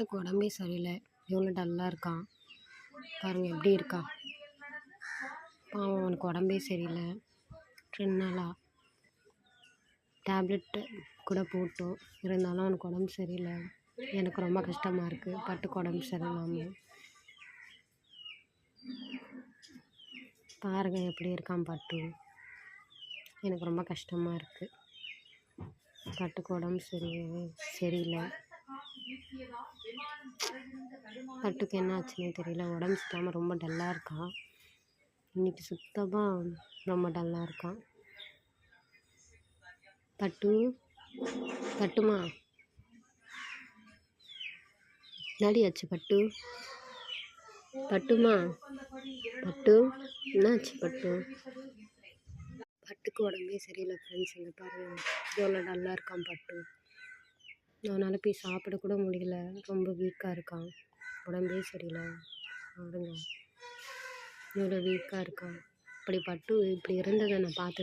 பட்டுக்கு உடம்பே சரியில்லை. எவ்வளோ டல்லாக இருக்கான் பாருங்கள், எப்படி இருக்கான் பாவம். அவனுக்கு உடம்பே சரியில்லை. 2 நாளாக டேப்லெட்டு கூட போட்டோம், இருந்தாலும் அவனுக்கு உடம்பு சரியில்லை. எனக்கு ரொம்ப கஷ்டமாக இருக்குது பட்டுக்கு உடம்பு சரியில்லாமல். பாருங்கள் எப்படி இருக்கான் பட்டு. எனக்கு ரொம்ப கஷ்டமாக இருக்குது. பட்டுக்கு உடம்பு சரியில்லை. பட்டுக்கு என்ன ஆச்சுன்னே தெரியல. உடம்பு சரியில்லாமல் ரொம்ப டல்லாக இருக்கான். இன்றைக்கி சுத்தமாக ரொம்ப டல்லாக இருக்கான். பட்டுமா என்னடி ஆச்சு பட்டுமா பட்டு என்னாச்சு பட்டுக்கு உடம்பே சரியில்லை ஃப்ரெண்ட்ஸ். இங்கே பாருங்கள் எவ்வளோ டல்லாக இருக்கான் பட்டு. அவனால் போய் சாப்பிட கூட முடியல. ரொம்ப வீக்காக இருக்கான். உடம்பே சரியில்லை. பாருங்க எவ்வளோ வீக்காக இருக்கான். இப்படி பட்டு இப்படி இருந்ததை நான் பார்த்து